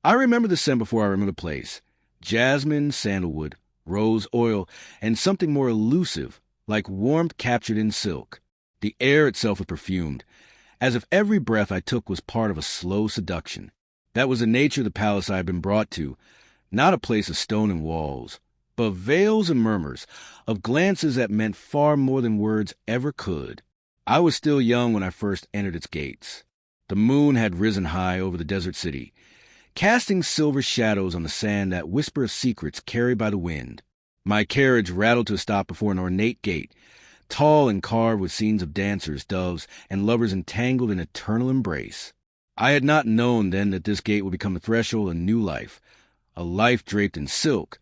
I remember the scent before I remember the place. Jasmine, sandalwood, rose oil, and something more elusive, like warmth captured in silk. The air itself was perfumed, as if every breath I took was part of a slow seduction. That was the nature of the palace I had been brought to, not a place of stone and walls, but of veils and murmurs, of glances that meant far more than words ever could. I was still young when I first entered its gates. The moon had risen high over the desert city, casting silver shadows on the sand that whisper of secrets carried by the wind. My carriage rattled to a stop before an ornate gate, tall and carved with scenes of dancers, doves, and lovers entangled in eternal embrace. I had not known then that this gate would become the threshold of a new life, a life draped in silk,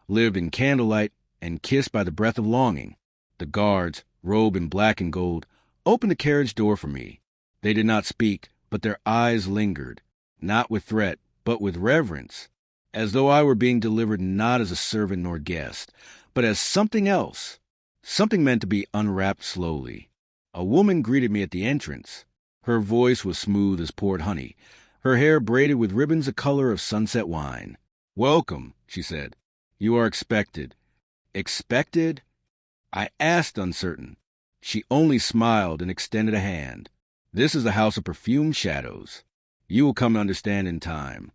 lived in candlelight, and kissed by the breath of longing. The guards, robed in black and gold, opened the carriage door for me. They did not speak, but their eyes lingered, not with threat, but with reverence, as though I were being delivered not as a servant nor guest, but as something else, something meant to be unwrapped slowly. A woman greeted me at the entrance. Her voice was smooth as poured honey, her hair braided with ribbons the color of sunset wine. "Welcome," she said. "You are expected." "Expected?" I asked, uncertain. She only smiled and extended a hand. "This is the house of perfumed shadows. You will come to understand in time."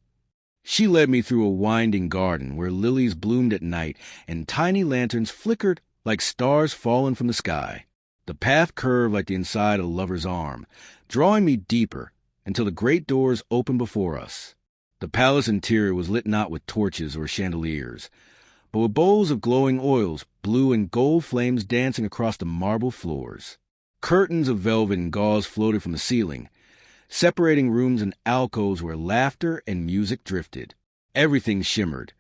She led me through a winding garden where lilies bloomed at night and tiny lanterns flickered like stars fallen from the sky. The path curved like the inside of a lover's arm, drawing me deeper until the great doors opened before us. The palace interior was lit not with torches or chandeliers, but with bowls of glowing oils, blue and gold flames dancing across the marble floors. Curtains of velvet and gauze floated from the ceiling, separating rooms and alcoves where laughter and music drifted. Everything shimmered,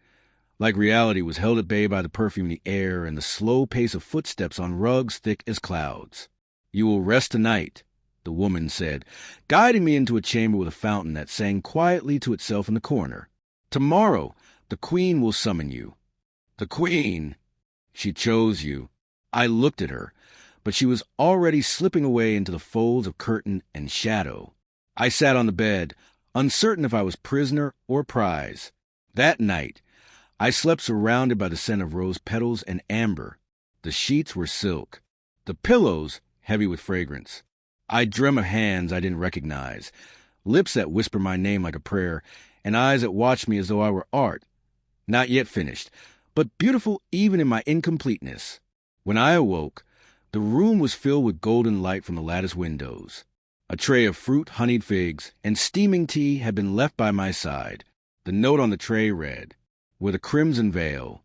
like reality was held at bay by the perfume in the air and the slow pace of footsteps on rugs thick as clouds. "You will rest tonight," the woman said, guiding me into a chamber with a fountain that sang quietly to itself in the corner. "Tomorrow, the Queen will summon you." "The Queen?" "She chose you." I looked at her, but she was already slipping away into the folds of curtain and shadow. I sat on the bed, uncertain if I was prisoner or prize. That night, I slept surrounded by the scent of rose petals and amber. The sheets were silk, the pillows heavy with fragrance. I dreamt of hands I didn't recognize, lips that whispered my name like a prayer, and eyes that watched me as though I were art, not yet finished, but beautiful even in my incompleteness. When I awoke, the room was filled with golden light from the lattice windows. A tray of fruit-honeyed figs and steaming tea had been left by my side. The note on the tray read, "With a crimson veil."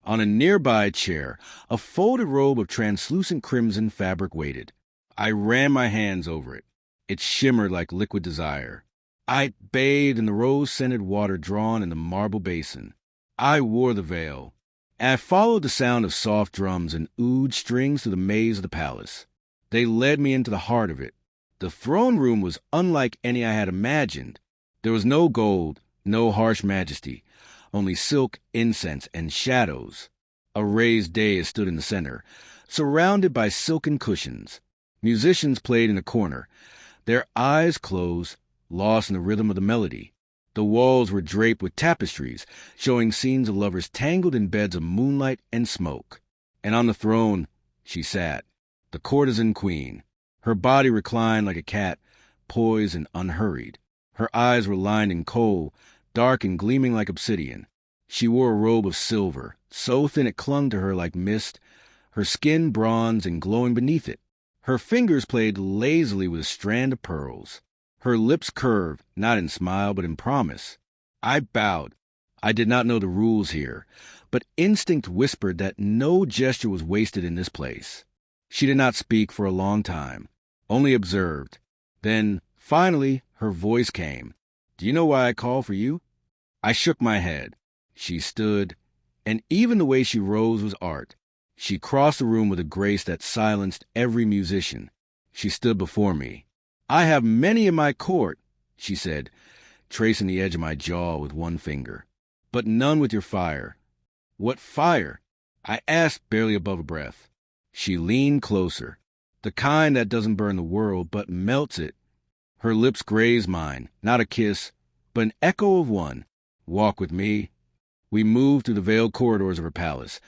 On a nearby chair, a folded robe of translucent crimson fabric waited. I ran my hands over it. It shimmered like liquid desire. I bathed in the rose-scented water drawn in the marble basin. I wore the veil, and I followed the sound of soft drums and oud strings through the maze of the palace. They led me into the heart of it. The throne room was unlike any I had imagined. There was no gold, no harsh majesty, only silk, incense, and shadows. A raised dais stood in the center, surrounded by silken cushions. Musicians played in a corner, their eyes closed, lost in the rhythm of the melody. The walls were draped with tapestries, showing scenes of lovers tangled in beds of moonlight and smoke. And on the throne she sat, the courtesan queen. Her body reclined like a cat, poised and unhurried. Her eyes were lined in kohl, dark and gleaming like obsidian. She wore a robe of silver, so thin it clung to her like mist, her skin bronze and glowing beneath it. Her fingers played lazily with a strand of pearls. Her lips curved, not in smile but in promise. I bowed. I did not know the rules here, but instinct whispered that no gesture was wasted in this place. She did not speak for a long time, only observed. Then, finally, her voice came. "Do you know why I called for you?" I shook my head. She stood, and even the way she rose was art. She crossed the room with a grace that silenced every musician. She stood before me. "I have many in my court," she said, tracing the edge of my jaw with one finger, "but none with your fire." "What fire?" I asked, barely above a breath. She leaned closer. "The kind that doesn't burn the world, but melts it." Her lips grazed mine, not a kiss, but an echo of one. Walk with me." We moved through the veiled corridors of her palace,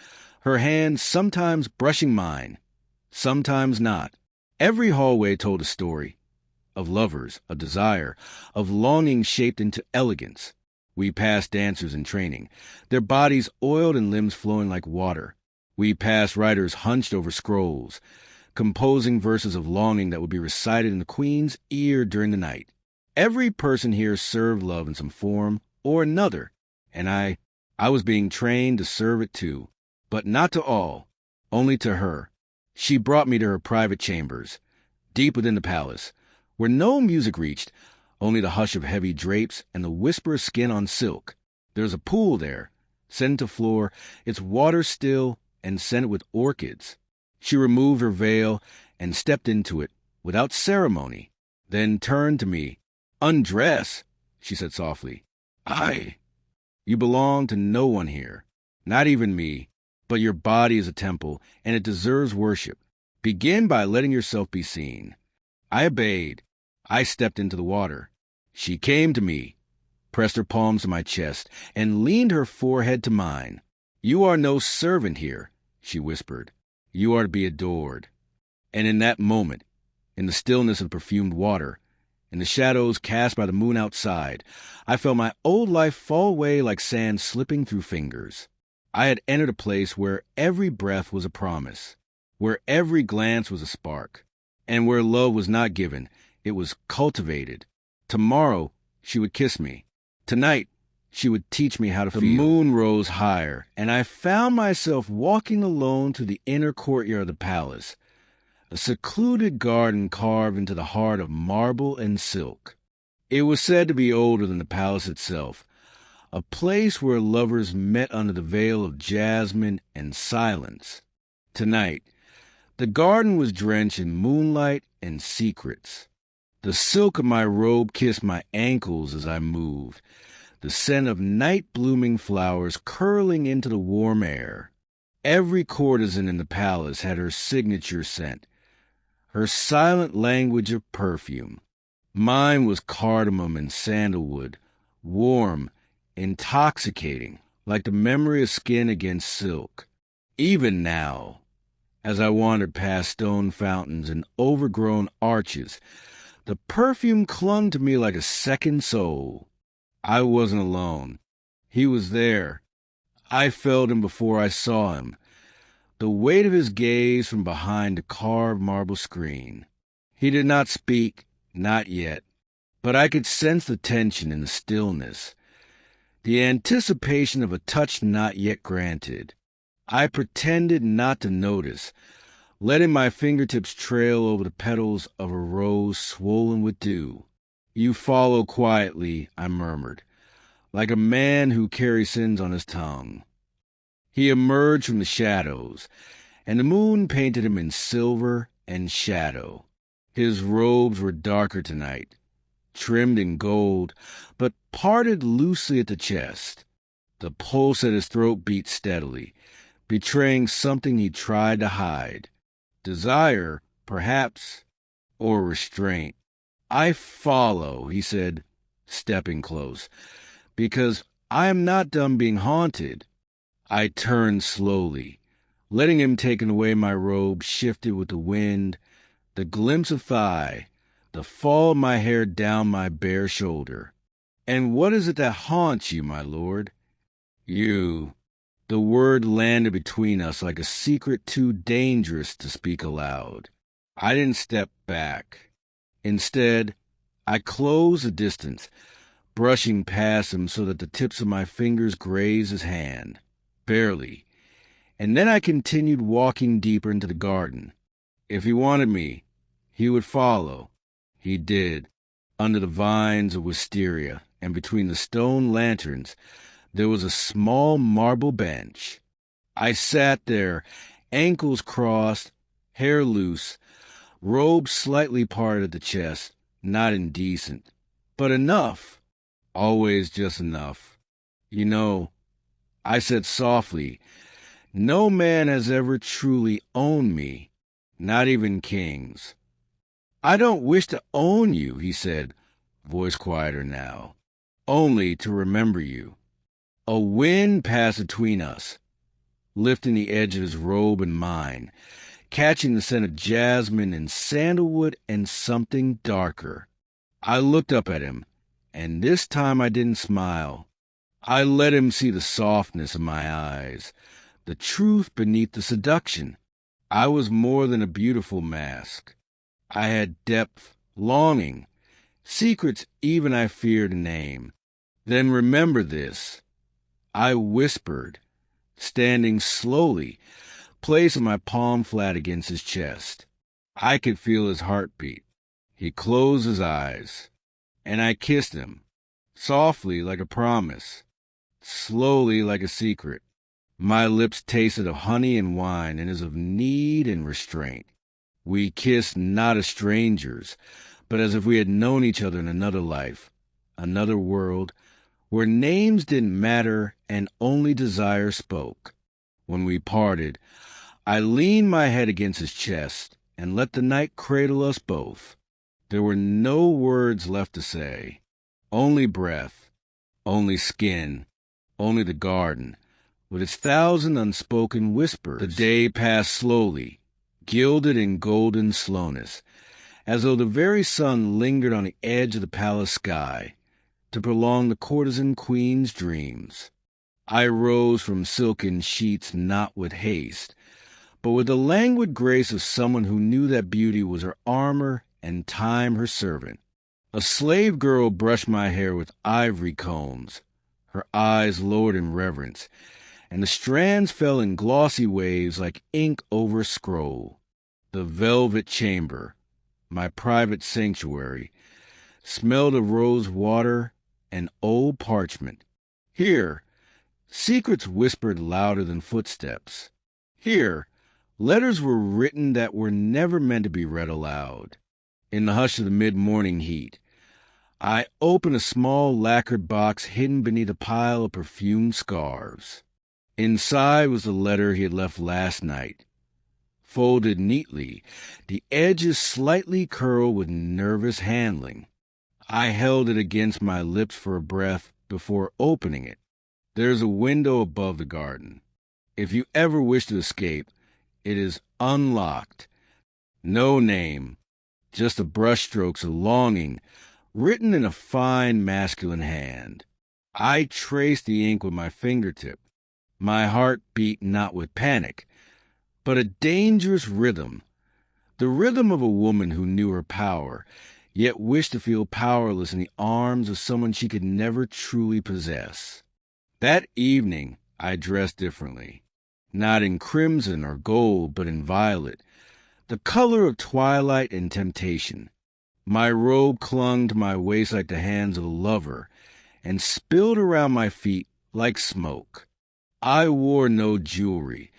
her hand sometimes brushing mine, sometimes not. Every hallway told a story of lovers, of desire, of longing shaped into elegance. We passed dancers in training, their bodies oiled and limbs flowing like water. We passed writers hunched over scrolls, composing verses of longing that would be recited in the queen's ear during the night. Every person here served love in some form or another, and I was being trained to serve it too. But not to all, only to her. She brought me to her private chambers, deep within the palace, where no music reached, only the hush of heavy drapes and the whisper of skin on silk. There's a pool there, set into floor, its water still and scented with orchids. She removed her veil and stepped into it without ceremony, then turned to me. "Undress," she said softly. You belong to no one here, not even me, but your body is a temple, and it deserves worship. Begin by letting yourself be seen." I obeyed. I stepped into the water. She came to me, pressed her palms to my chest, and leaned her forehead to mine. "You are no servant here," she whispered. "You are to be adored." And in that moment, in the stillness of the perfumed water, in the shadows cast by the moon outside, I felt my old life fall away like sand slipping through fingers. I had entered a place where every breath was a promise, where every glance was a spark, and where love was not given, it was cultivated. Tomorrow, she would kiss me. Tonight, she would teach me how to feel. The moon rose higher, and I found myself walking alone through the inner courtyard of the palace, a secluded garden carved into the heart of marble and silk. It was said to be older than the palace itself, a place where lovers met under the veil of jasmine and silence. Tonight, the garden was drenched in moonlight and secrets. The silk of my robe kissed my ankles as I moved, the scent of night-blooming flowers curling into the warm air. Every courtesan in the palace had her signature scent, her silent language of perfume. Mine was cardamom and sandalwood, warm, intoxicating, like the memory of skin against silk. Even now, as I wandered past stone fountains and overgrown arches, the perfume clung to me like a second soul. I wasn't alone. He was there. I felt him before I saw him, the weight of his gaze from behind the carved marble screen. He did not speak, not yet, but I could sense the tension in the stillness, the anticipation of a touch not yet granted. I pretended not to notice, letting my fingertips trail over the petals of a rose swollen with dew. "You follow quietly," I murmured, like a man who carries sins on his tongue. He emerged from the shadows, and the moon painted him in silver and shadow. His robes were darker tonight, trimmed in gold, but parted loosely at the chest. The pulse at his throat beat steadily, betraying something he tried to hide. Desire, perhaps, or restraint. "I follow," he said, stepping close, "because I am not done being haunted." I turned slowly, letting him take away my robe shifted with the wind, the glimpse of thigh, the fall of my hair down my bare shoulder. "And what is it that haunts you, my lord?" "You." The word landed between us like a secret too dangerous to speak aloud. I didn't step back. Instead, I closed the distance, brushing past him so that the tips of my fingers grazed his hand. Barely. And then I continued walking deeper into the garden. If he wanted me, he would follow. He did. Under the vines of wisteria and between the stone lanterns, there was a small marble bench. I sat there, ankles crossed, hair loose, robe slightly parted at the chest, not indecent, but enough, always just enough. "You know," I said softly, "no man has ever truly owned me, not even kings." "I don't wish to own you," he said, voice quieter now, "only to remember you." A wind passed between us, lifting the edge of his robe and mine, catching the scent of jasmine and sandalwood and something darker. I looked up at him, and this time I didn't smile. I let him see the softness of my eyes, the truth beneath the seduction. I was more than a beautiful mask. I had depth, longing, secrets even I feared to name. Then remember this, I whispered, standing slowly, placing my palm flat against his chest. I could feel his heartbeat. He closed his eyes, and I kissed him, softly like a promise, slowly like a secret. My lips tasted of honey and wine and as of need and restraint. We kissed not as strangers, but as if we had known each other in another life, another world, where names didn't matter and only desire spoke. When we parted, I leaned my head against his chest and let the night cradle us both. There were no words left to say, only breath, only skin, only the garden, with its thousand unspoken whispers. The day passed slowly, gilded in golden slowness, as though the very sun lingered on the edge of the palace sky to prolong the courtesan queen's dreams. I rose from silken sheets not with haste, but with the languid grace of someone who knew that beauty was her armor and time her servant. A slave girl brushed my hair with ivory combs, her eyes lowered in reverence, and the strands fell in glossy waves like ink over a scroll. The velvet chamber, my private sanctuary, smelled of rose water and old parchment. Here, secrets whispered louder than footsteps. Here, letters were written that were never meant to be read aloud. In the hush of the mid-morning heat, I opened a small lacquered box hidden beneath a pile of perfumed scarves. Inside was the letter he had left last night. Folded neatly, the edges slightly curled with nervous handling. I held it against my lips for a breath before opening it. There's a window above the garden. If you ever wish to escape, it is unlocked. No name, just the brushstrokes of longing, written in a fine masculine hand. I traced the ink with my fingertip. My heart beat not with panic, but a dangerous rhythm, the rhythm of a woman who knew her power, yet wished to feel powerless in the arms of someone she could never truly possess. That evening, I dressed differently, not in crimson or gold, but in violet, the color of twilight and temptation. My robe clung to my waist like the hands of a lover, and spilled around my feet like smoke. I wore no jewelry,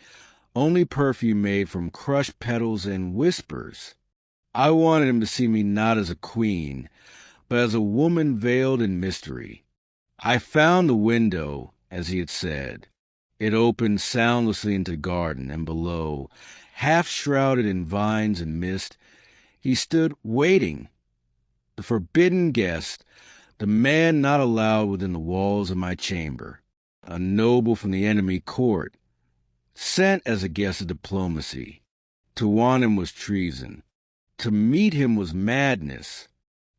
only perfume made from crushed petals and whispers. I wanted him to see me not as a queen, but as a woman veiled in mystery. I found the window, as he had said. It opened soundlessly into the garden, and below, half shrouded in vines and mist, he stood waiting. The forbidden guest, the man not allowed within the walls of my chamber, a noble from the enemy court, sent as a guest of diplomacy. To want him was treason. To meet him was madness.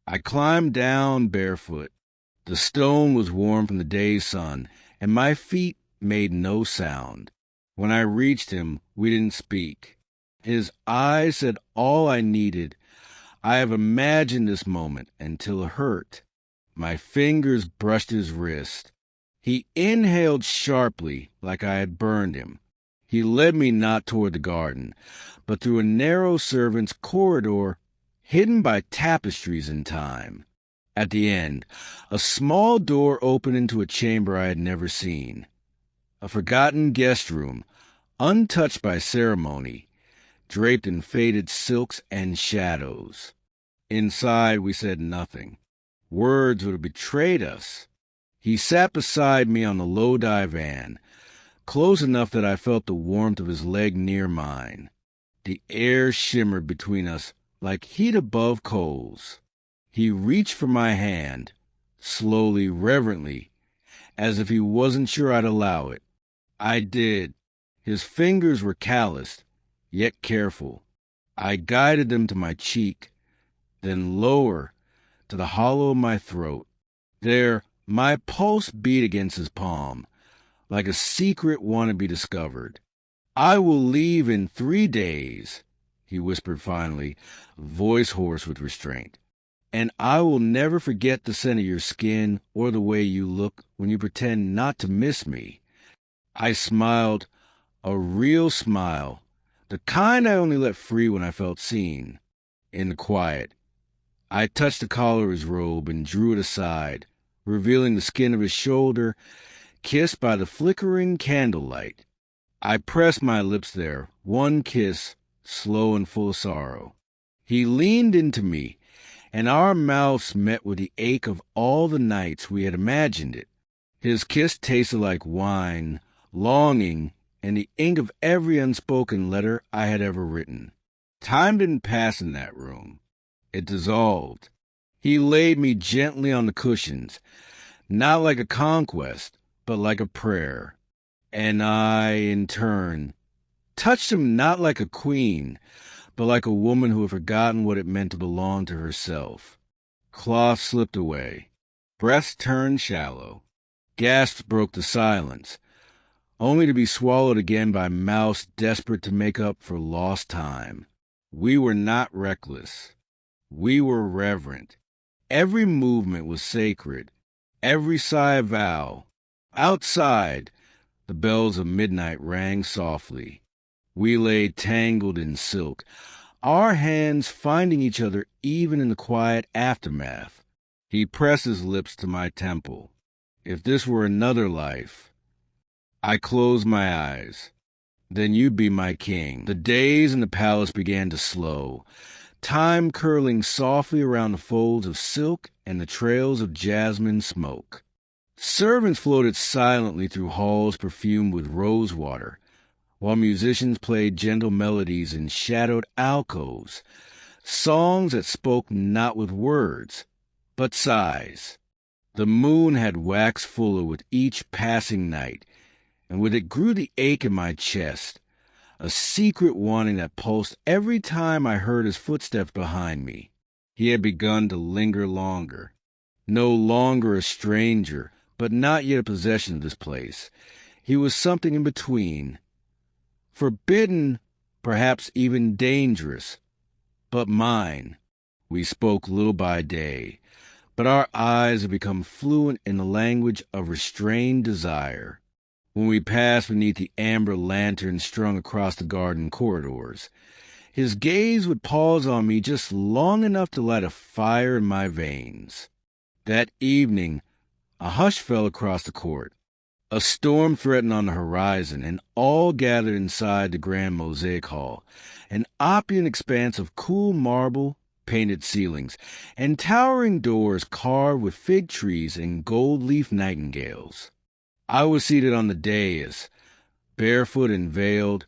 I climbed down barefoot. The stone was warm from the day's sun, and my feet made no sound. When I reached him, we didn't speak. His eyes said all I needed. I have imagined this moment until it hurt. My fingers brushed his wrist. He inhaled sharply, like I had burned him. He led me not toward the garden, but through a narrow servant's corridor, hidden by tapestries in time. At the end, a small door opened into a chamber I had never seen. A forgotten guest room, untouched by ceremony, draped in faded silks and shadows. Inside, we said nothing. Words would have betrayed us. He sat beside me on the low divan, close enough that I felt the warmth of his leg near mine. The air shimmered between us like heat above coals. He reached for my hand, slowly, reverently, as if he wasn't sure I'd allow it. I did. His fingers were calloused, yet careful. I guided them to my cheek, then lower, to the hollow of my throat. There, my pulse beat against his palm, like a secret wanting to be discovered. "I will leave in 3 days," he whispered finally, voice hoarse with restraint. "And I will never forget the scent of your skin or the way you look when you pretend not to miss me." I smiled, a real smile, the kind I only let free when I felt seen. In the quiet, I touched the collar of his robe and drew it aside, revealing the skin of his shoulder, kissed by the flickering candlelight. I pressed my lips there, one kiss, slow and full of sorrow. He leaned into me, and our mouths met with the ache of all the nights we had imagined it. His kiss tasted like wine, longing, and the ink of every unspoken letter I had ever written. Time didn't pass in that room. It dissolved. He laid me gently on the cushions, not like a conquest, but like a prayer. And I, in turn, touched him not like a queen, but like a woman who had forgotten what it meant to belong to herself. Cloth slipped away. Breaths turned shallow. Gasps broke the silence, only to be swallowed again by mouths desperate to make up for lost time. We were not reckless. We were reverent. Every movement was sacred, every sigh a vow. Outside, the bells of midnight rang softly. We lay tangled in silk, our hands finding each other even in the quiet aftermath. He pressed his lips to my temple. If this were another life, I closed my eyes. Then you'd be my king. The days in the palace began to slow, time curling softly around the folds of silk and the trails of jasmine smoke. Servants floated silently through halls perfumed with rose water, while musicians played gentle melodies in shadowed alcoves, songs that spoke not with words, but sighs. The moon had waxed fuller with each passing night, and with it grew the ache in my chest, a secret wanting that pulsed every time I heard his footsteps behind me. He had begun to linger longer, no longer a stranger, but not yet a possession of this place. He was something in between, forbidden, perhaps even dangerous, but mine. We spoke little by day, but our eyes had become fluent in the language of restrained desire. When we passed beneath the amber lanterns strung across the garden corridors, his gaze would pause on me just long enough to light a fire in my veins. That evening, a hush fell across the court. A storm threatened on the horizon, and all gathered inside the grand mosaic hall, an opulent expanse of cool marble, painted ceilings, and towering doors carved with fig trees and gold-leaf nightingales. I was seated on the dais, barefoot and veiled,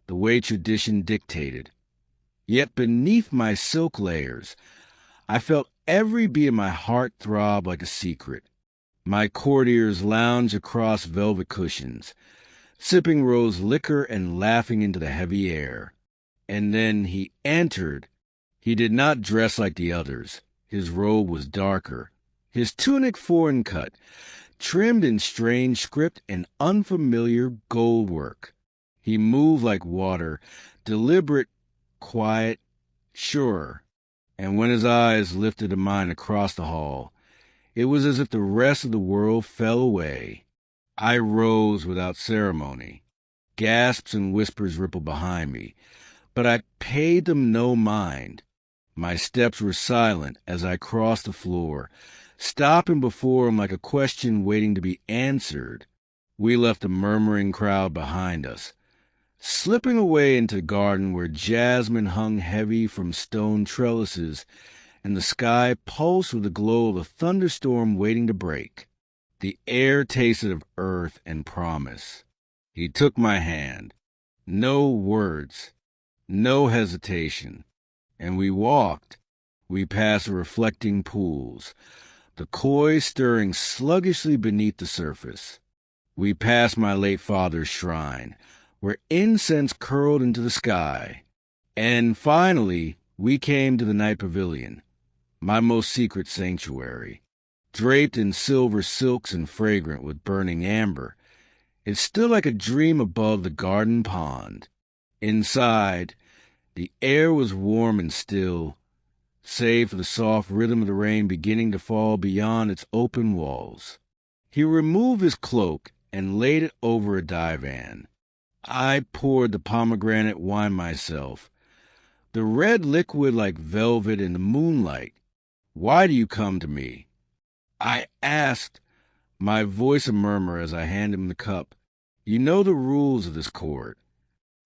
the way tradition dictated. Yet beneath my silk layers, I felt every beat of my heart throb like a secret. My courtiers lounged across velvet cushions, sipping rose liquor and laughing into the heavy air. And then he entered. He did not dress like the others. His robe was darker, his tunic foreign cut, trimmed in strange script and unfamiliar gold work. He moved like water, deliberate, quiet, sure. And when his eyes lifted to mine across the hall, it was as if the rest of the world fell away. I rose without ceremony. Gasps and whispers rippled behind me, but I paid them no mind. My steps were silent as I crossed the floor, stopping before him like a question waiting to be answered. We left a murmuring crowd behind us, slipping away into the garden where jasmine hung heavy from stone trellises and the sky pulsed with the glow of a thunderstorm waiting to break. The air tasted of earth and promise. He took my hand. No words, no hesitation. And we walked. We passed reflecting pools, the koi stirring sluggishly beneath the surface. We passed my late father's shrine, where incense curled into the sky. And finally, we came to the night pavilion, my most secret sanctuary. Draped in silver silks and fragrant with burning amber, it stood like a dream above the garden pond. Inside, the air was warm and still, save for the soft rhythm of the rain beginning to fall beyond its open walls. He removed his cloak and laid it over a divan. I poured the pomegranate wine myself, the red liquid like velvet in the moonlight. "Why do you come to me?" I asked, my voice a murmur as I handed him the cup. "You know the rules of this court."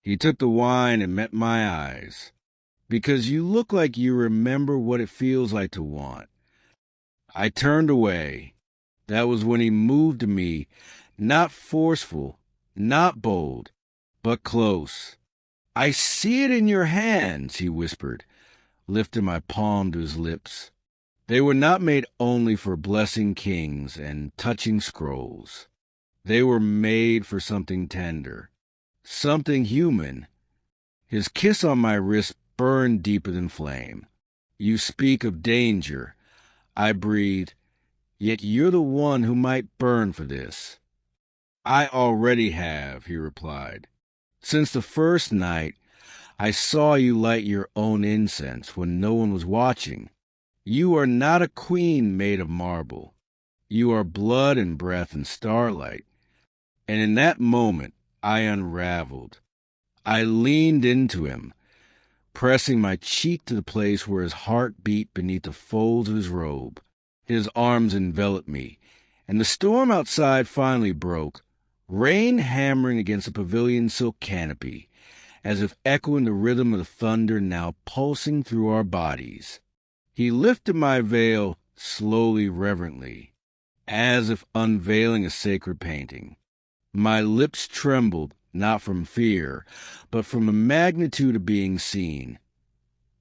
He took the wine and met my eyes. "Because you look like you remember what it feels like to want." I turned away. That was when he moved to me, not forceful, not bold, but close. "I see it in your hands," he whispered, lifting my palm to his lips. They were not made only for blessing kings and touching scrolls. They were made for something tender, something human. His kiss on my wrist burned deeper than flame. "You speak of danger," I breathed, "yet you're the one who might burn for this." "I already have," he replied. "Since the first night, I saw you light your own incense when no one was watching. You are not a queen made of marble. You are blood and breath and starlight." And in that moment, I unraveled. I leaned into him, pressing my cheek to the place where his heart beat beneath the folds of his robe. His arms enveloped me, and the storm outside finally broke, rain hammering against the pavilion's silk canopy, as if echoing the rhythm of the thunder now pulsing through our bodies. He lifted my veil slowly, reverently, as if unveiling a sacred painting. My lips trembled, not from fear, but from the magnitude of being seen.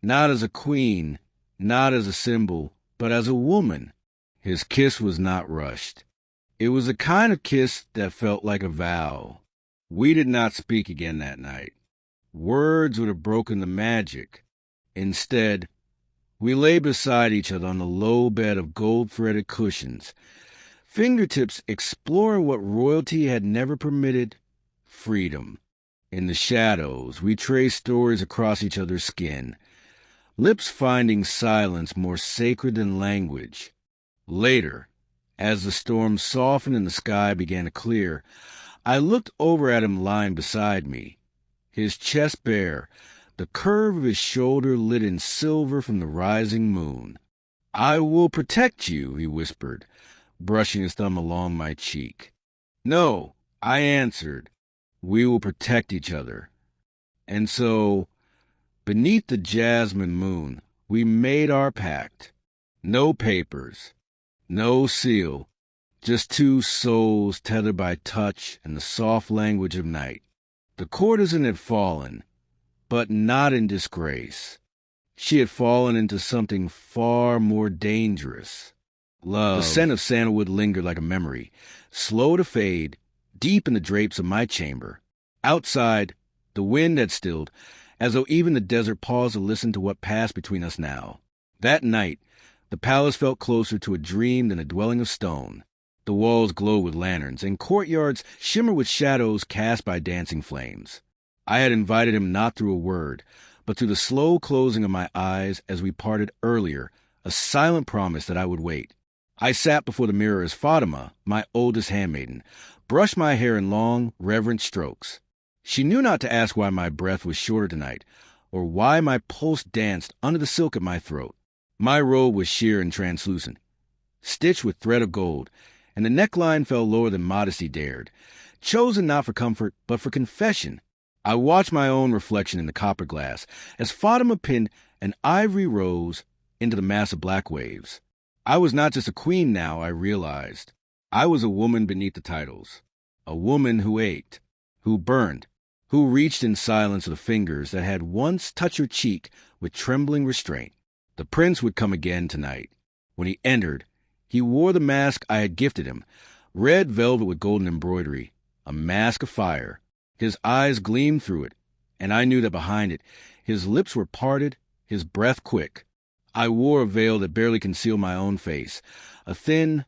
Not as a queen, not as a symbol, but as a woman. His kiss was not rushed. It was a kind of kiss that felt like a vow. We did not speak again that night. Words would have broken the magic. Instead, we lay beside each other on the low bed of gold-threaded cushions, fingertips exploring what royalty had never permitted: freedom. In the shadows, we traced stories across each other's skin, lips finding silence more sacred than language. Later, as the storm softened and the sky began to clear, I looked over at him lying beside me, his chest bare, the curve of his shoulder lit in silver from the rising moon. "I will protect you," he whispered, brushing his thumb along my cheek. "No," I answered, "we will protect each other." And so, beneath the jasmine moon, we made our pact. No papers, no seal, just two souls tethered by touch and the soft language of night. The courtesan had fallen, but not in disgrace. She had fallen into something far more dangerous: love. The scent of sandalwood lingered like a memory, slow to fade, deep in the drapes of my chamber. Outside, the wind had stilled, as though even the desert paused to listen to what passed between us now. That night, the palace felt closer to a dream than a dwelling of stone. The walls glowed with lanterns, and courtyards shimmered with shadows cast by dancing flames. I had invited him not through a word, but through the slow closing of my eyes as we parted earlier, a silent promise that I would wait. I sat before the mirror as Fatima, my oldest handmaiden, brushed my hair in long, reverent strokes. She knew not to ask why my breath was shorter tonight, or why my pulse danced under the silk at my throat. My robe was sheer and translucent, stitched with thread of gold, and the neckline fell lower than modesty dared, chosen not for comfort, but for confession. I watched my own reflection in the copper glass as Fatima pinned an ivory rose into the mass of black waves. I was not just a queen now, I realized. I was a woman beneath the titles, a woman who ached, who burned, who reached in silence of the fingers that had once touched her cheek with trembling restraint. The prince would come again tonight. When he entered, He wore the mask I had gifted him, red velvet with golden embroidery, a mask of fire. His eyes gleamed through it, and I knew that behind it, his lips were parted, his breath quick. I wore a veil that barely concealed my own face, a thin,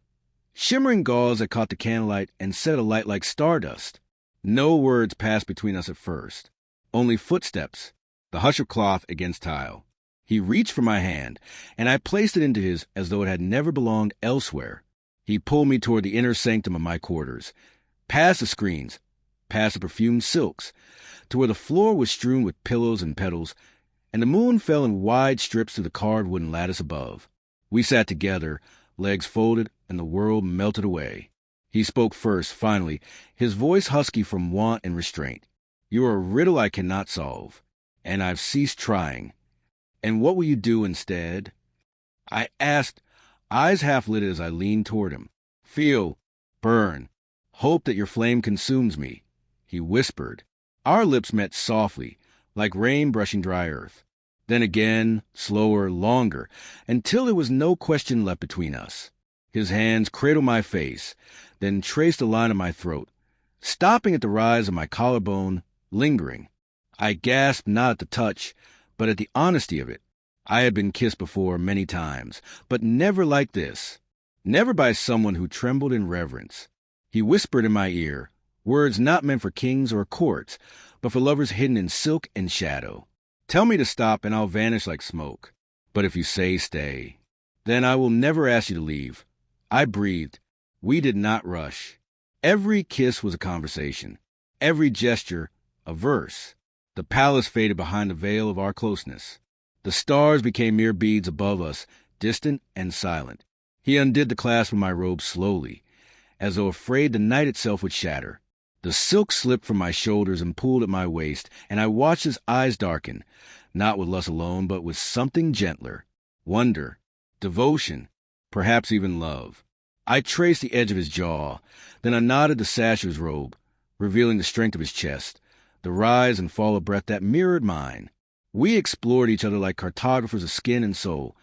shimmering gauze that caught the candlelight and set alight like stardust. No words passed between us at first, only footsteps, the hush of cloth against tile. He reached for my hand, and I placed it into his as though it had never belonged elsewhere. He pulled me toward the inner sanctum of my quarters, past the screens, past the perfumed silks, to where the floor was strewn with pillows and petals, and the moon fell in wide strips through the carved wooden lattice above. We sat together, legs folded, and the world melted away. He spoke first, finally, his voice husky from want and restraint. "You're a riddle I cannot solve, and I've ceased trying. And what will you do instead?" I asked, eyes half-lit as I leaned toward him. "Feel, burn, hope that your flame consumes me," he whispered. Our lips met softly, like rain brushing dry earth. Then again, slower, longer, until there was no question left between us. His hands cradled my face, then traced a line of my throat, stopping at the rise of my collarbone, lingering. I gasped not at the touch, but at the honesty of it. I had been kissed before many times, but never like this. Never by someone who trembled in reverence. He whispered in my ear, words not meant for kings or courts, but for lovers hidden in silk and shadow. "Tell me to stop and I'll vanish like smoke. But if you say stay, then I will never ask you to leave." I breathed. We did not rush. Every kiss was a conversation. Every gesture, a verse. The palace faded behind the veil of our closeness. The stars became mere beads above us, distant and silent. He undid the clasp of my robe slowly, as though afraid the night itself would shatter. The silk slipped from my shoulders and pulled at my waist, and I watched his eyes darken, not with lust alone, but with something gentler. Wonder, devotion, perhaps even love. I traced the edge of his jaw, then unknotted the sash of his robe, revealing the strength of his chest, the rise and fall of breath that mirrored mine. We explored each other like cartographers of skin and soul,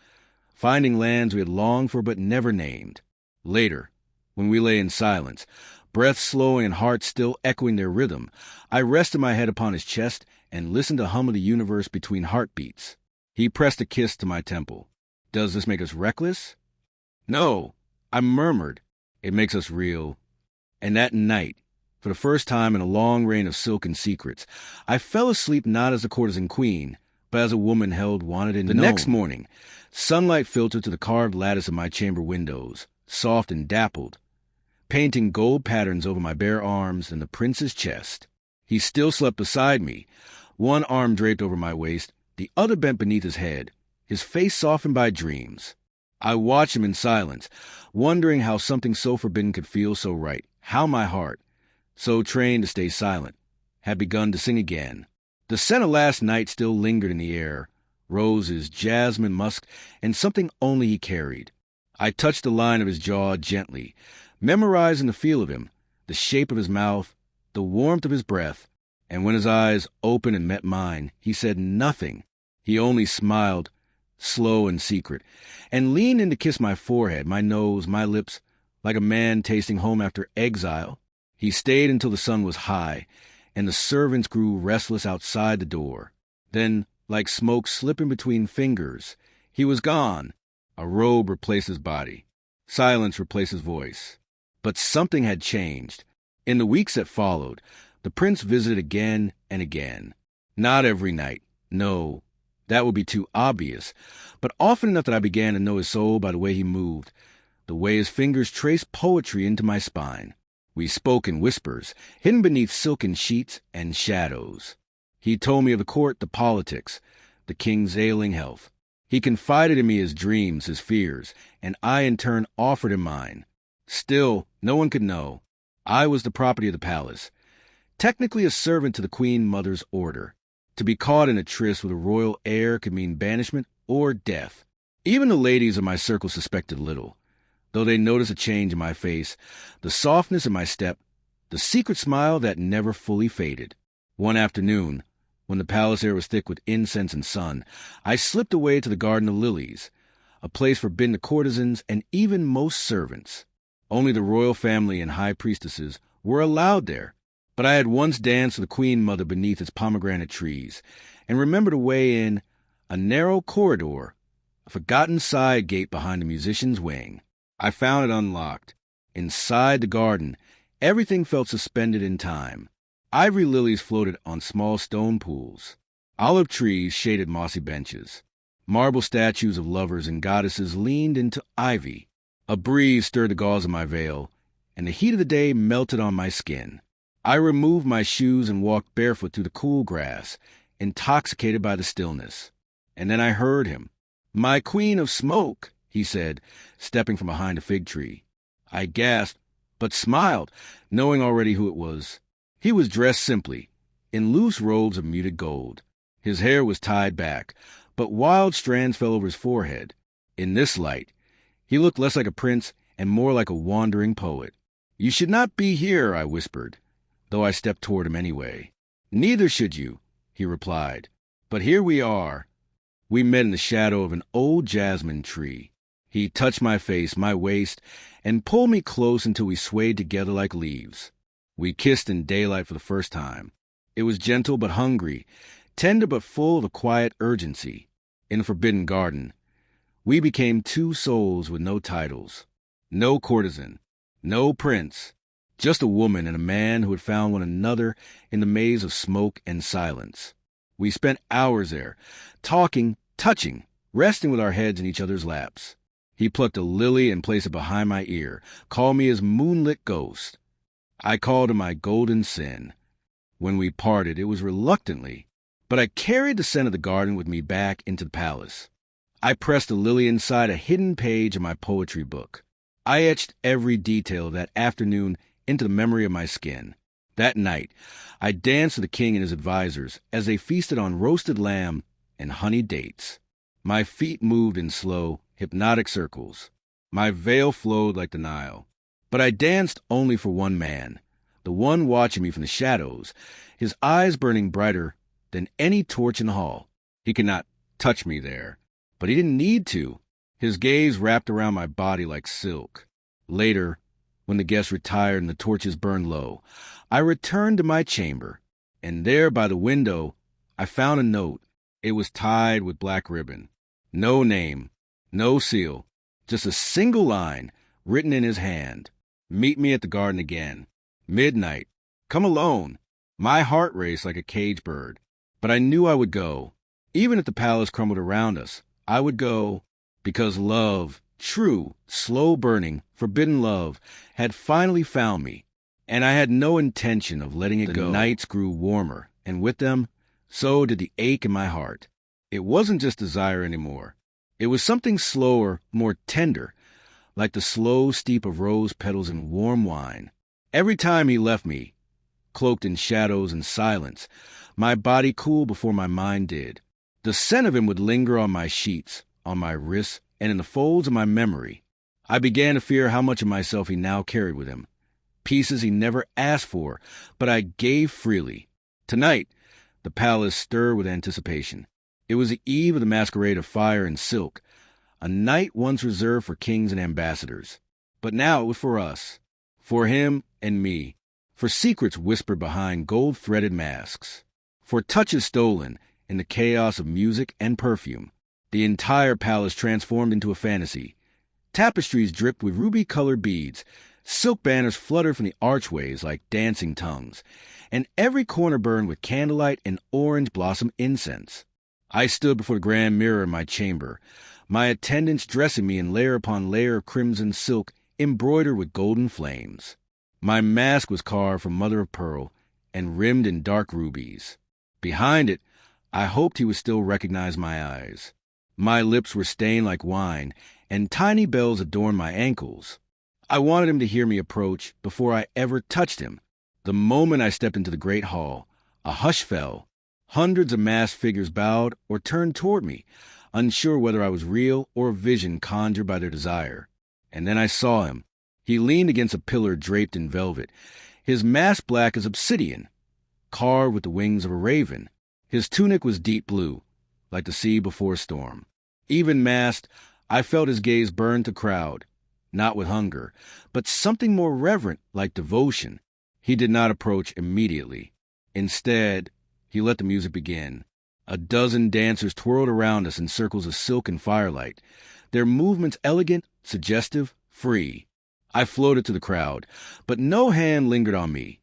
finding lands we had longed for but never named. Later, when we lay in silence, breath slowing and hearts still echoing their rhythm, I rested my head upon his chest and listened to the hum of the universe between heartbeats. He pressed a kiss to my temple. "Does this make us reckless?" "No," I murmured. "It makes us real." And that night, for the first time in a long reign of silken secrets, I fell asleep not as a courtesan queen, but as a woman held, wanted, and known. The next morning, sunlight filtered to the carved lattice of my chamber windows, soft and dappled, painting gold patterns over my bare arms and the prince's chest. He still slept beside me, one arm draped over my waist, the other bent beneath his head, his face softened by dreams. I watched him in silence, wondering how something so forbidden could feel so right, how my heart, so trained to stay silent, had begun to sing again. The scent of last night still lingered in the air, roses, jasmine, musk, and something only he carried. I touched the line of his jaw gently, memorizing the feel of him, the shape of his mouth, the warmth of his breath, and when his eyes opened and met mine, he said nothing. He only smiled, slow and secret, and leaned in to kiss my forehead, my nose, my lips, like a man tasting home after exile. He stayed until the sun was high, and the servants grew restless outside the door. Then, like smoke slipping between fingers, he was gone. A robe replaced his body. Silence replaced his voice. But something had changed. In the weeks that followed, the prince visited again and again. Not every night, no, that would be too obvious, but often enough that I began to know his soul by the way he moved, the way his fingers traced poetry into my spine. We spoke in whispers, hidden beneath silken sheets and shadows. He told me of the court, the politics, the king's ailing health. He confided in me his dreams, his fears, and I in turn offered him mine. Still, no one could know. I was the property of the palace, technically a servant to the queen mother's order. To be caught in a tryst with a royal heir could mean banishment or death. Even the ladies of my circle suspected little, though they noticed a change in my face, the softness in my step, the secret smile that never fully faded. One afternoon, when the palace air was thick with incense and sun, I slipped away to the garden of lilies, a place forbidden to courtesans and even most servants. Only the royal family and high priestesses were allowed there. But I had once danced with the Queen Mother beneath its pomegranate trees, and remembered a way in, a narrow corridor, a forgotten side gate behind the musician's wing. I found it unlocked. Inside the garden, everything felt suspended in time. Ivory lilies floated on small stone pools. Olive trees shaded mossy benches. Marble statues of lovers and goddesses leaned into ivy. A breeze stirred the gauze of my veil, and the heat of the day melted on my skin. I removed my shoes and walked barefoot through the cool grass, intoxicated by the stillness. And then I heard him. "My queen of smoke," he said, stepping from behind a fig tree. I gasped, but smiled, knowing already who it was. He was dressed simply, in loose robes of muted gold. His hair was tied back, but wild strands fell over his forehead. In this light, he looked less like a prince and more like a wandering poet. "You should not be here," I whispered, though I stepped toward him anyway. "Neither should you," he replied. "But here we are." We met in the shadow of an old jasmine tree. He touched my face, my waist, and pulled me close until we swayed together like leaves. We kissed in daylight for the first time. It was gentle but hungry, tender but full of a quiet urgency. In the forbidden garden, we became two souls with no titles. No courtesan, no prince, just a woman and a man who had found one another in the maze of smoke and silence. We spent hours there, talking, touching, resting with our heads in each other's laps. He plucked a lily and placed it behind my ear, called me his moonlit ghost. I called him my golden sin. When we parted, it was reluctantly, but I carried the scent of the garden with me back into the palace. I pressed the lily inside a hidden page of my poetry book. I etched every detail of that afternoon into the memory of my skin. That night, I danced with the king and his advisors as they feasted on roasted lamb and honeyed dates. My feet moved in slow, hypnotic circles. My veil flowed like the Nile. But I danced only for one man, the one watching me from the shadows, his eyes burning brighter than any torch in the hall. He could not touch me there, but he didn't need to. His gaze wrapped around my body like silk. Later, when the guests retired and the torches burned low, I returned to my chamber, and there by the window I found a note. It was tied with black ribbon. No name, no seal, just a single line written in his hand. "Meet me at the garden again. Midnight. Come alone." My heart raced like a caged bird, but I knew I would go. Even if the palace crumbled around us, I would go, because love, true, slow-burning, forbidden love, had finally found me, and I had no intention of letting it go. The nights grew warmer, and with them, so did the ache in my heart. It wasn't just desire anymore. It was something slower, more tender, like the slow steep of rose petals in warm wine. Every time he left me, cloaked in shadows and silence, my body cooled before my mind did. The scent of him would linger on my sheets, on my wrists, and in the folds of my memory. I began to fear how much of myself he now carried with him. Pieces he never asked for, but I gave freely. Tonight, the palace stirred with anticipation. It was the eve of the masquerade of fire and silk, a night once reserved for kings and ambassadors. But now it was for us, for him and me, for secrets whispered behind gold-threaded masks, for touches stolen in the chaos of music and perfume. The entire palace transformed into a fantasy. Tapestries dripped with ruby-colored beads, silk banners fluttered from the archways like dancing tongues, and every corner burned with candlelight and orange blossom incense. I stood before the grand mirror in my chamber, my attendants dressing me in layer upon layer of crimson silk embroidered with golden flames. My mask was carved from mother of pearl and rimmed in dark rubies. Behind it, I hoped he would still recognize my eyes. My lips were stained like wine, and tiny bells adorned my ankles. I wanted him to hear me approach before I ever touched him. The moment I stepped into the great hall, a hush fell. Hundreds of masked figures bowed or turned toward me, unsure whether I was real or a vision conjured by their desire. And then I saw him. He leaned against a pillar draped in velvet, his mask black as obsidian, carved with the wings of a raven. His tunic was deep blue, like the sea before a storm. Even masked, I felt his gaze burn to crowd, not with hunger, but something more reverent like devotion. He did not approach immediately. Instead, he let the music begin. A dozen dancers twirled around us in circles of silken firelight, their movements elegant, suggestive, free. I floated to the crowd, but no hand lingered on me.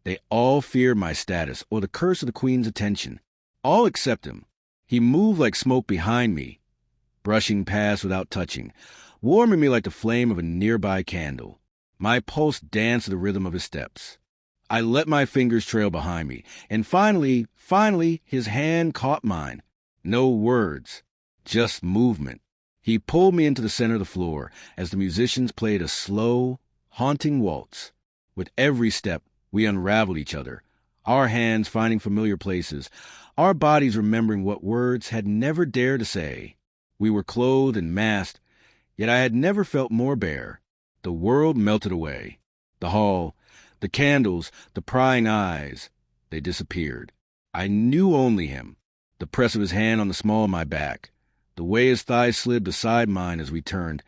They all feared my status or the curse of the queen's attention. All except him. He moved like smoke behind me, brushing past without touching, warming me like the flame of a nearby candle. My pulse danced to the rhythm of his steps. I let my fingers trail behind me, and finally, his hand caught mine. No words, just movement. He pulled me into the center of the floor as the musicians played a slow, haunting waltz. With every step, we unraveled each other, our hands finding familiar places, our bodies remembering what words had never dared to say. We were clothed and masked, yet I had never felt more bare. The world melted away. The hall, the candles, the prying eyes, they disappeared. I knew only him, the press of his hand on the small of my back, the way his thighs slid beside mine as we turned,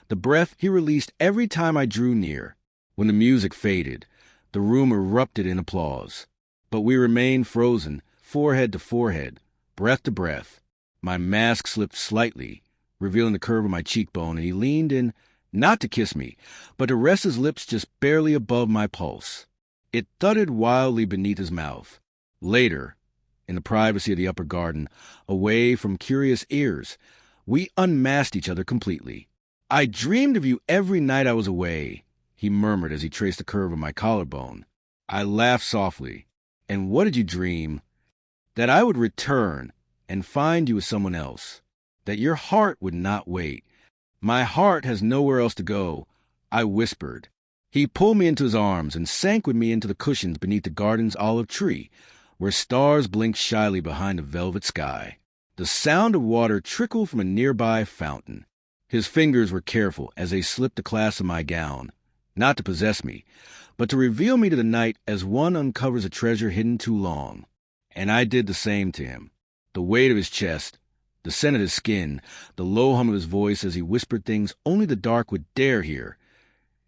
the breath he released every time I drew near. When the music faded, the room erupted in applause. But we remained frozen, forehead to forehead, breath to breath. My mask slipped slightly, revealing the curve of my cheekbone, and he leaned in, not to kiss me, but to rest his lips just barely above my pulse. It thudded wildly beneath his mouth. Later, in the privacy of the upper garden, away from curious ears, we unmasked each other completely. "I dreamed of you every night I was away," he murmured as he traced the curve of my collarbone. I laughed softly. "And what did you dream?" "That I would return and find you with someone else. That your heart would not wait." "My heart has nowhere else to go," I whispered. He pulled me into his arms and sank with me into the cushions beneath the garden's olive tree, where stars blinked shyly behind a velvet sky. The sound of water trickled from a nearby fountain. His fingers were careful as they slipped the clasp of my gown, not to possess me, but to reveal me to the night as one uncovers a treasure hidden too long. And I did the same to him. The weight of his chest, the scent of his skin, the low hum of his voice as he whispered things only the dark would dare hear.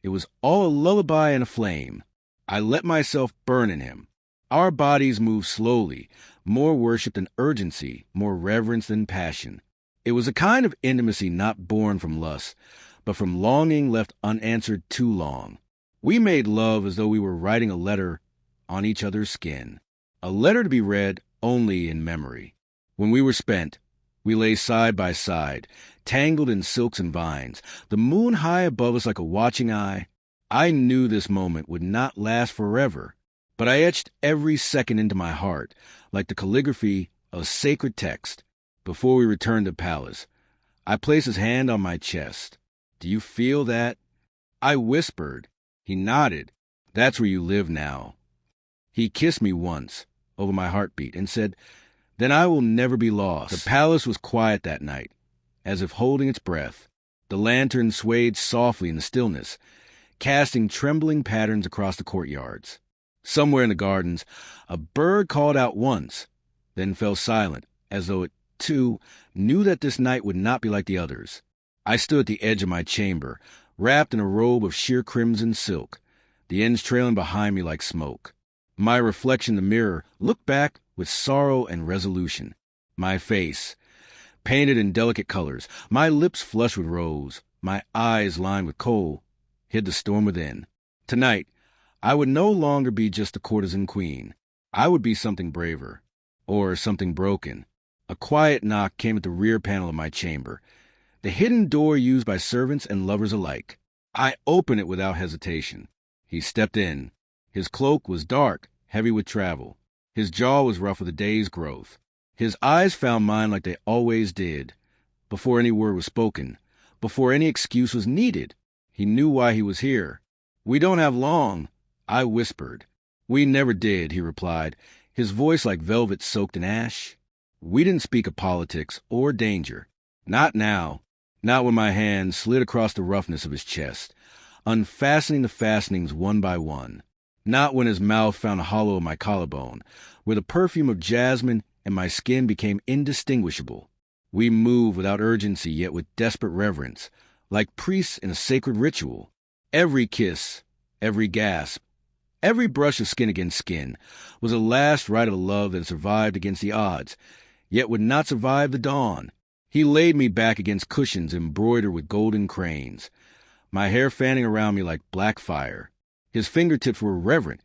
It was all a lullaby and a flame. I let myself burn in him. Our bodies moved slowly, more worship than urgency, more reverence than passion. It was a kind of intimacy not born from lust, but from longing left unanswered too long. We made love as though we were writing a letter on each other's skin, a letter to be read only in memory. When we were spent, we lay side by side, tangled in silks and vines, the moon high above us like a watching eye. I knew this moment would not last forever, but I etched every second into my heart, like the calligraphy of sacred text. Before we returned to the palace, I placed his hand on my chest. "Do you feel that?" I whispered. He nodded. "That's where you live now." He kissed me once, over my heartbeat, and said, "Then I will never be lost." The palace was quiet that night, as if holding its breath. The lantern swayed softly in the stillness, casting trembling patterns across the courtyards. Somewhere in the gardens, a bird called out once, then fell silent, as though it, too, knew that this night would not be like the others. I stood at the edge of my chamber, wrapped in a robe of sheer crimson silk, the ends trailing behind me like smoke. My reflection in the mirror looked back with sorrow and resolution. My face, painted in delicate colors, my lips flushed with rose, my eyes lined with kohl, hid the storm within. Tonight, I would no longer be just a courtesan queen. I would be something braver, or something broken. A quiet knock came at the rear panel of my chamber, the hidden door used by servants and lovers alike. I opened it without hesitation. He stepped in. His cloak was dark, heavy with travel. His jaw was rough with a day's growth. His eyes found mine like they always did. Before any word was spoken, before any excuse was needed, he knew why he was here. "We don't have long," I whispered. "We never did," he replied, his voice like velvet soaked in ash. "We didn't speak of politics or danger. Not now. Not when my hand slid across the roughness of his chest, unfastening the fastenings one by one. Not when his mouth found a hollow of my collarbone, where the perfume of jasmine and my skin became indistinguishable. We move without urgency, yet with desperate reverence, like priests in a sacred ritual. Every kiss, every gasp, every brush of skin against skin was a last rite of love that survived against the odds, yet would not survive the dawn. He laid me back against cushions embroidered with golden cranes, my hair fanning around me like black fire. His fingertips were reverent,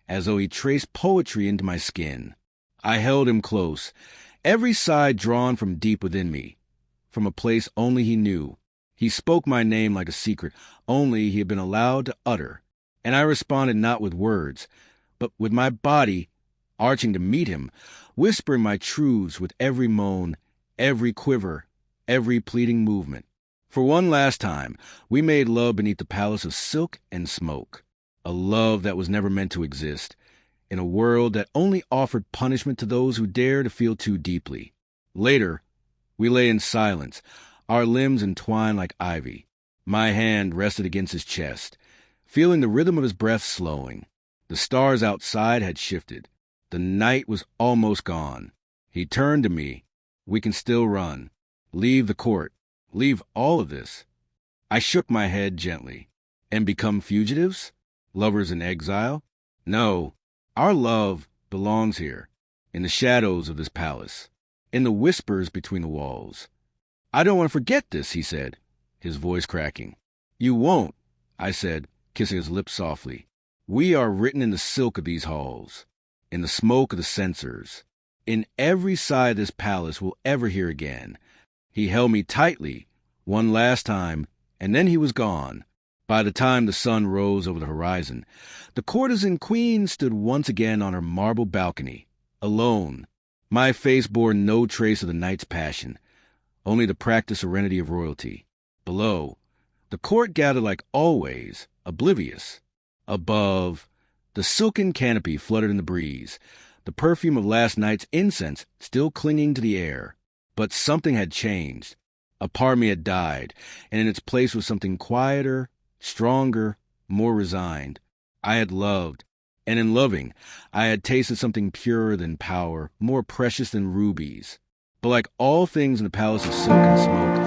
as though he traced poetry into my skin. I held him close, every sigh drawn from deep within me, from a place only he knew. He spoke my name like a secret only he had been allowed to utter, and I responded not with words, but with my body, arching to meet him, whispering my truths with every moan, every quiver, every pleading movement. For one last time, we made love beneath the palace of silk and smoke, a love that was never meant to exist, in a world that only offered punishment to those who dare to feel too deeply. Later, we lay in silence, our limbs entwined like ivy. My hand rested against his chest, feeling the rhythm of his breath slowing. The stars outside had shifted. The night was almost gone. He turned to me. We can still run. Leave the court. Leave all of this. I shook my head gently. And become fugitives? Lovers in exile? No. Our love belongs here, in the shadows of this palace, in the whispers between the walls. I don't want to forget this, he said, his voice cracking. You won't, I said, kissing his lips softly. We are written in the silk of these halls, in the smoke of the censers, in every sigh this palace will ever hear again. He held me tightly, one last time, and then he was gone. By the time the sun rose over the horizon, the courtesan queen stood once again on her marble balcony, alone. My face bore no trace of the night's passion, only the practiced serenity of royalty. Below, the court gathered like always, oblivious. Above, the silken canopy fluttered in the breeze, the perfume of last night's incense still clinging to the air. But something had changed. A part of me had died, and in its place was something quieter, stronger, more resigned. I had loved, and in loving, I had tasted something purer than power, more precious than rubies. But like all things in the palace of silk and smoke,